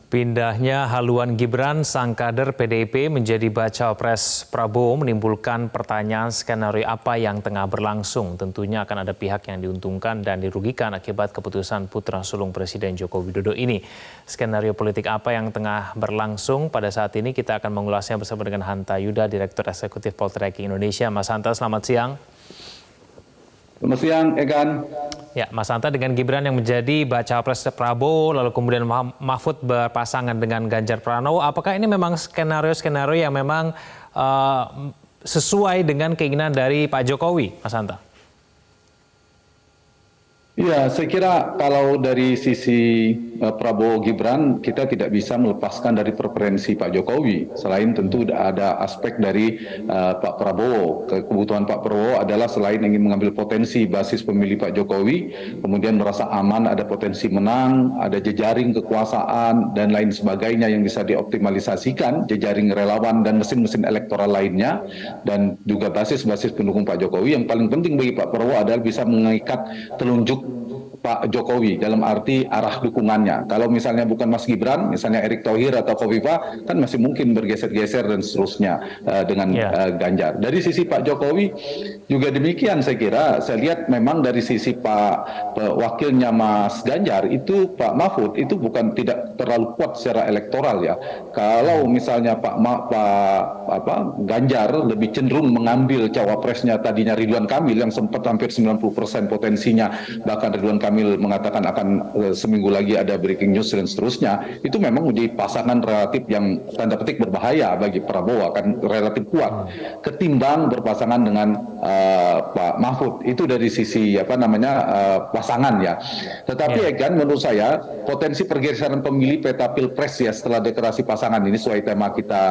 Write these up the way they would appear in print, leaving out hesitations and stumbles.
Pindahnya haluan Gibran, sang kader PDIP menjadi baca pres Prabowo menimbulkan pertanyaan skenario apa yang tengah berlangsung. Tentunya akan ada pihak yang diuntungkan dan dirugikan akibat keputusan putra sulung Presiden Joko Widodo ini. Skenario politik apa yang tengah berlangsung pada saat ini kita akan mengulasnya bersama dengan Hanta Yuda, Direktur Eksekutif Poltreking Indonesia. Mas Hanta, selamat siang. Selamat siang, Egan. Ya, Mas Hanta, dengan Gibran yang menjadi baca pres Prabowo, lalu kemudian Mahfud berpasangan dengan Ganjar Pranowo, apakah ini memang skenario-skenario yang memang sesuai dengan keinginan dari Pak Jokowi, Mas Hanta? Ya, saya kira kalau dari sisi Prabowo Gibran, kita tidak bisa melepaskan dari preferensi Pak Jokowi. Selain tentu ada aspek dari Pak Prabowo. Kebutuhan Pak Prabowo adalah selain ingin mengambil potensi basis pemilih Pak Jokowi, kemudian merasa aman, ada potensi menang, ada jejaring kekuasaan, dan lain sebagainya yang bisa dioptimalisasikan, jejaring relawan dan mesin-mesin elektoral lainnya, dan juga basis-basis pendukung Pak Jokowi. Yang paling penting bagi Pak Prabowo adalah bisa mengikat telunjuk Pak Jokowi dalam arti arah dukungannya. Kalau misalnya bukan Mas Gibran, misalnya Erick Thohir atau Kofifa, kan masih mungkin bergeser-geser dan seterusnya dengan Ganjar. Dari sisi Pak Jokowi juga demikian, saya kira. Saya lihat memang dari sisi wakilnya Mas Ganjar itu Pak Mahfud itu bukan tidak terlalu kuat secara elektoral ya. Kalau misalnya Pak Ganjar lebih cenderung mengambil cawapresnya tadinya Ridwan Kamil yang sempat hampir 90% potensinya, bahkan Ridwan Kamil mengatakan akan seminggu lagi ada breaking news dan seterusnya, itu memang menjadi pasangan relatif yang tanda petik berbahaya bagi Prabowo, akan relatif kuat ketimbang berpasangan dengan Pak Mahfud. Itu dari sisi pasangan ya. Tetapi kan menurut saya potensi pergeseran pemilih peta pilpres ya setelah deklarasi pasangan ini sesuai tema kita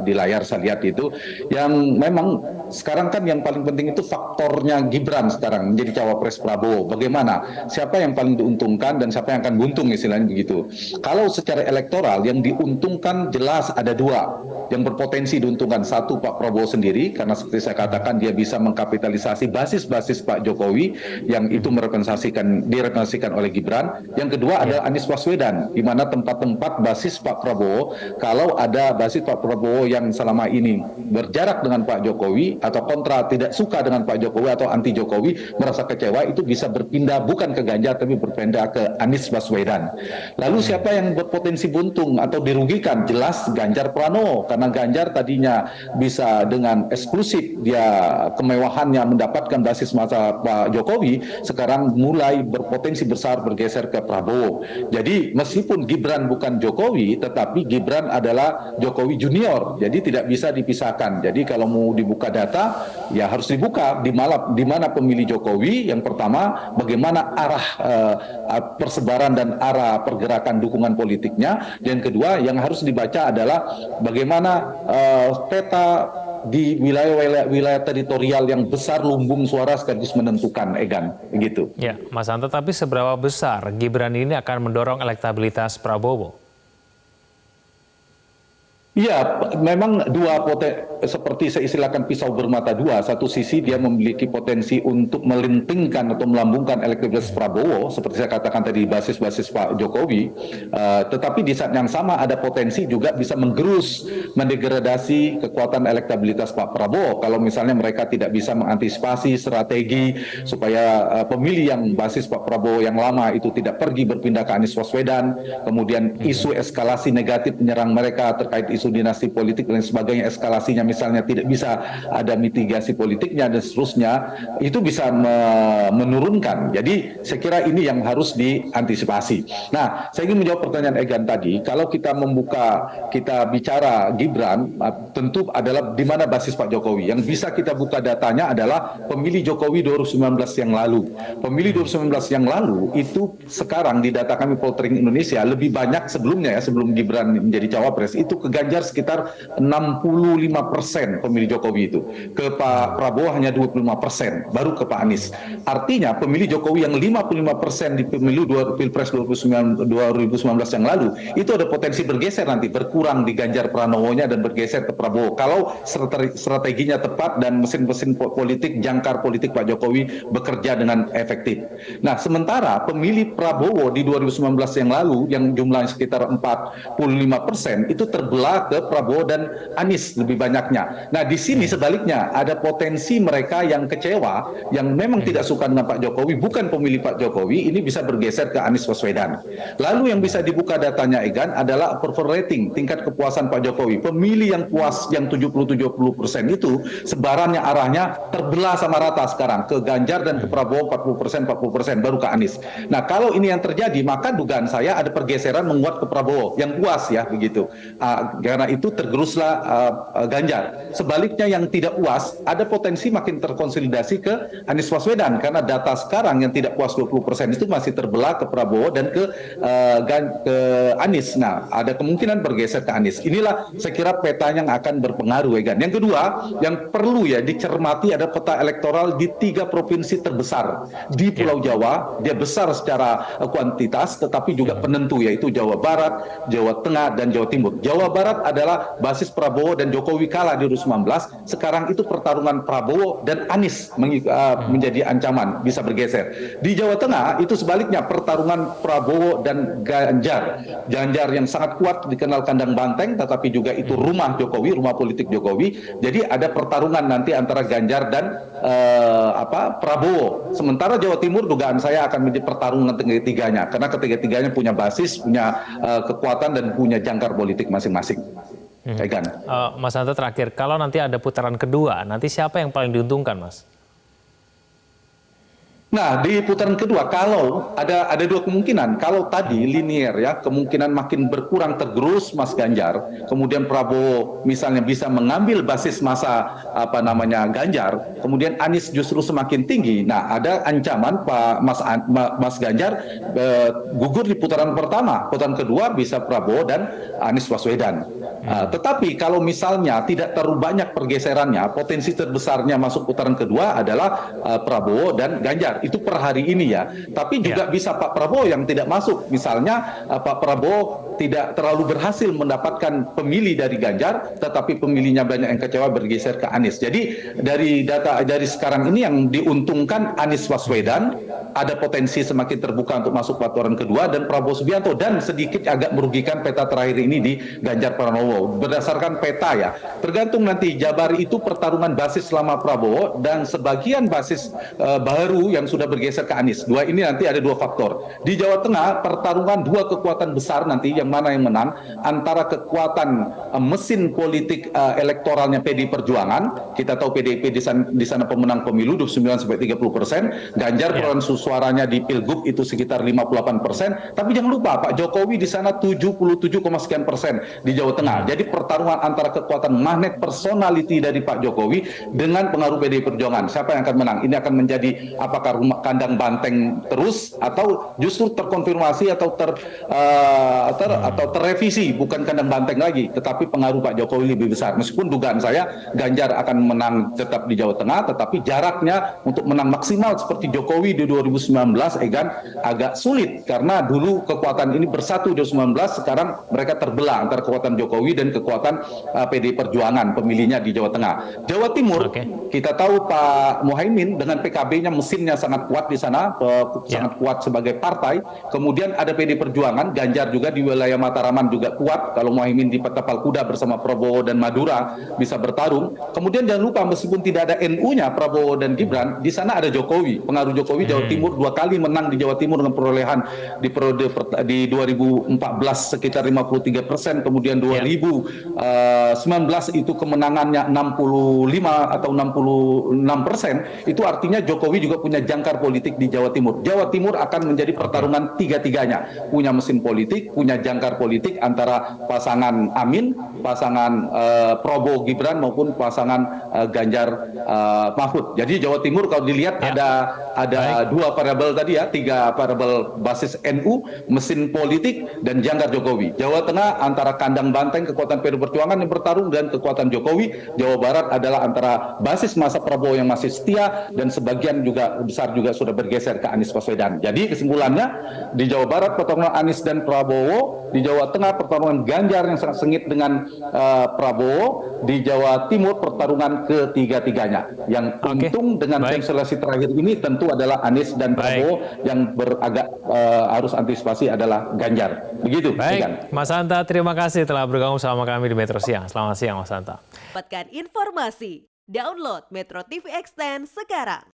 di layar saya lihat itu, yang memang sekarang kan yang paling penting itu faktornya Gibran sekarang menjadi cawapres Prabowo. Bagaimana? Siapa yang paling diuntungkan dan siapa yang akan buntung istilahnya begitu. Kalau secara elektoral yang diuntungkan jelas ada dua yang berpotensi diuntungkan. Satu Pak Prabowo sendiri, karena seperti saya katakan dia bisa mengkapitalisasi basis-basis Pak Jokowi yang itu direpresentasikan oleh Gibran. Yang kedua adalah Anies Baswedan, di mana tempat-tempat basis Pak Prabowo, kalau ada basis Pak Prabowo yang selama ini berjarak dengan Pak Jokowi atau kontra, tidak suka dengan Pak Jokowi atau anti Jokowi, merasa kecewa, itu bisa berpindah bukan ke Ganjar tapi berpindah ke Anies Baswedan. Lalu siapa yang berpotensi buntung atau dirugikan? Jelas Ganjar Pranowo, karena Ganjar tadinya bisa dengan eksklusif dia kemewahannya mendapatkan basis masa Pak Jokowi, sekarang mulai berpotensi besar bergeser ke Prabowo. Jadi meskipun Gibran bukan Jokowi, tetapi Gibran adalah Jokowi junior, jadi tidak bisa dipisahkan. Jadi kalau mau dibuka data, ya harus dibuka di mana pemilih Jokowi. Yang pertama, bagaimana arah persebaran dan arah pergerakan dukungan politiknya. Yang kedua yang harus dibaca adalah bagaimana peta di wilayah teritorial yang besar lumbung suara sekaligus menentukan, Egan, begitu. Ya, Mas Hanta, tapi seberapa besar Gibran ini akan mendorong elektabilitas Prabowo? Iya, memang seperti saya istilahkan pisau bermata dua. Satu sisi dia memiliki potensi untuk melintingkan atau melambungkan elektabilitas Prabowo, seperti saya katakan tadi basis-basis Pak Jokowi. Tetapi di saat yang sama ada potensi juga bisa mendegradasi kekuatan elektabilitas Pak Prabowo. Kalau misalnya mereka tidak bisa mengantisipasi strategi supaya pemilih yang basis Pak Prabowo yang lama itu tidak pergi berpindah ke Anies Baswedan, kemudian isu eskalasi negatif menyerang mereka terkait isu dinasti politik dan sebagainya, eskalasinya misalnya tidak bisa ada mitigasi politiknya dan seterusnya, itu bisa menurunkan. Jadi saya kira ini yang harus diantisipasi. Nah, saya ingin menjawab pertanyaan Egan tadi. Kalau kita bicara Gibran, tentu adalah di mana basis Pak Jokowi. Yang bisa kita buka datanya adalah pemilih Jokowi 2019 yang lalu. Pemilih 2019 yang lalu itu sekarang di data kami Poltreking Indonesia lebih banyak sebelumnya ya, sebelum Gibran menjadi cawapres, itu ke Ganjar sekitar 65% 30% pemilih Jokowi itu. Ke Pak Prabowo hanya 25%, baru ke Pak Anies. Artinya pemilih Jokowi yang 55% di pemilu Pilpres 2019 yang lalu, itu ada potensi bergeser nanti, berkurang di Ganjar Pranowo-nya dan bergeser ke Prabowo. Kalau strateginya tepat dan mesin-mesin politik, jangkar politik Pak Jokowi bekerja dengan efektif. Nah, sementara pemilih Prabowo di 2019 yang lalu, yang jumlahnya sekitar 45%, itu terbelah ke Prabowo dan Anies lebih banyaknya. Nah, di sini sebaliknya, ada potensi mereka yang kecewa, yang memang tidak suka dengan Pak Jokowi, bukan pemilih Pak Jokowi, ini bisa bergeser ke Anies Baswedan. Lalu yang bisa dibuka datanya, Egan, adalah approval rating, tingkat kepuasan Pak Jokowi. Pemilih yang puas, yang 70-70% itu, sebarannya arahnya terbelah sama rata sekarang, ke Ganjar dan ke Prabowo 40%, baru ke Anies. Nah, kalau ini yang terjadi, maka dugaan saya ada pergeseran menguat ke Prabowo, yang puas ya, begitu. Karena itu tergeruslah Ganjar. Sebaliknya yang tidak puas, ada potensi makin terkonsolidasi ke Anies Baswedan, karena data sekarang yang tidak puas 20% itu masih terbelah ke Prabowo dan ke Anies. Nah, ada kemungkinan bergeser ke Anies. Inilah saya kira peta yang akan berpengaruh, Egan. Yang kedua, yang perlu ya dicermati ada peta elektoral di 3 provinsi terbesar di Pulau Jawa. Dia besar secara kuantitas, tetapi juga penentu, yaitu Jawa Barat, Jawa Tengah, dan Jawa Timur. Jawa Barat adalah basis Prabowo dan Jokowi kalah di 2019. Sekarang itu pertarungan Prabowo dan Anies menjadi ancaman, bisa bergeser. Di Jawa Tengah itu sebaliknya, pertarungan Prabowo dan Ganjar. Ganjar yang sangat kuat dikenal kandang banteng, tetapi juga itu rumah Jokowi, rumah politik Jokowi. Jadi ada pertarungan nanti antara Ganjar dan Prabowo. Sementara Jawa Timur dugaan saya akan menjadi pertarungan ketiga-tiganya, karena ketiga-tiganya punya basis, punya kekuatan dan punya jangkar politik masing-masing. Mas Hanta, terakhir, kalau nanti ada putaran kedua, nanti siapa yang paling diuntungkan, Mas? Nah, di putaran kedua, kalau ada 2 kemungkinan. Kalau tadi linear ya, kemungkinan makin berkurang, tergerus Mas Ganjar, kemudian Prabowo misalnya bisa mengambil basis masa Ganjar, kemudian Anies justru semakin tinggi. Nah, ada ancaman Pak Mas Ganjar gugur di putaran pertama. Putaran kedua bisa Prabowo dan Anies Baswedan. Tetapi kalau misalnya tidak terlalu banyak pergeserannya, potensi terbesarnya masuk putaran kedua adalah Prabowo dan Ganjar. Itu per hari ini ya. Tapi juga bisa Pak Prabowo yang tidak masuk. Misalnya Pak Prabowo tidak terlalu berhasil mendapatkan pemilih dari Ganjar, tetapi pemilihnya banyak yang kecewa, bergeser ke Anies. Jadi dari data dari sekarang ini yang diuntungkan Anies Baswedan, ada potensi semakin terbuka untuk masuk putaran kedua, dan Prabowo Subianto, dan sedikit agak merugikan peta terakhir ini di Ganjar Pranowo. Berdasarkan peta ya, tergantung nanti Jabar itu pertarungan basis selama Prabowo dan sebagian basis baru yang sudah bergeser ke Anies. Ini nanti ada 2 faktor. Di Jawa Tengah pertarungan 2 kekuatan besar nanti, yang mana yang menang, antara kekuatan mesin politik elektoralnya PDI Perjuangan. Kita tahu PDIP di sana pemenang pemilu 29-30%, Ganjar perolehan suaranya di Pilgub itu sekitar 58%, tapi jangan lupa Pak Jokowi di sana 77, sekian persen di Jawa Tengah. Jadi pertarungan antara kekuatan magnet personality dari Pak Jokowi dengan pengaruh PDI Perjuangan. Siapa yang akan menang? Ini akan menjadi apakah rumah kandang banteng terus, atau justru terkonfirmasi atau terrevisi, bukan kandang banteng lagi, tetapi pengaruh Pak Jokowi lebih besar. Meskipun dugaan saya Ganjar akan menang tetap di Jawa Tengah, tetapi jaraknya untuk menang maksimal seperti Jokowi di 2019, Egan, agak sulit, karena dulu kekuatan ini bersatu di 2019, sekarang mereka terbelah antara kekuatan Jokowi dan kekuatan PDI Perjuangan pemilihnya di Jawa Tengah. Jawa Timur, kita tahu Pak Muhaimin dengan PKB-nya, mesinnya sangat kuat di sana, sangat kuat sebagai partai. Kemudian ada PDI Perjuangan, Ganjar juga di wilayah Mataraman juga kuat. Kalau Muhaimin di Tapal Kuda bersama Prabowo dan Madura bisa bertarung. Kemudian jangan lupa, meskipun tidak ada NU-nya Prabowo dan Gibran, di sana ada Jokowi. Pengaruh Jokowi, Jawa Timur 2 kali menang di Jawa Timur dengan perolehan di periode di 2014 sekitar 53%, kemudian 2019 itu kemenangannya 65 atau 66%. Itu artinya Jokowi juga punya jangkar politik di Jawa Timur. Jawa Timur akan menjadi pertarungan tiga-tiganya. Punya mesin politik, punya jangkar politik antara pasangan Amin, pasangan Prabowo Gibran maupun pasangan Ganjar Mahfud. Jadi Jawa Timur kalau dilihat ada dua variabel tadi ya, tiga variabel basis NU, mesin politik dan jangkar Jokowi. Jawa Tengah antara kandang banteng kekuatan PDI Perjuangan yang bertarung dan kekuatan Jokowi. Jawa Barat adalah antara basis masa Prabowo yang masih setia dan sebagian juga besar juga sudah bergeser ke Anies Baswedan. Jadi kesimpulannya di Jawa Barat pertarungan Anies dan Prabowo, di Jawa Tengah pertarungan Ganjar yang sangat sengit dengan Prabowo, di Jawa Timur pertarungan ketiga-tiganya. Yang untung dengan konstelasi terakhir ini tentu adalah Anies dan Prabowo, yang beragak harus antisipasi adalah Ganjar. Begitu. Baik, Mas Hanta, terima kasih telah bergabung bersama kami di Metro Siang. Selamat siang, Mas Hanta. Dapatkan informasi, download Metro TV Extend sekarang.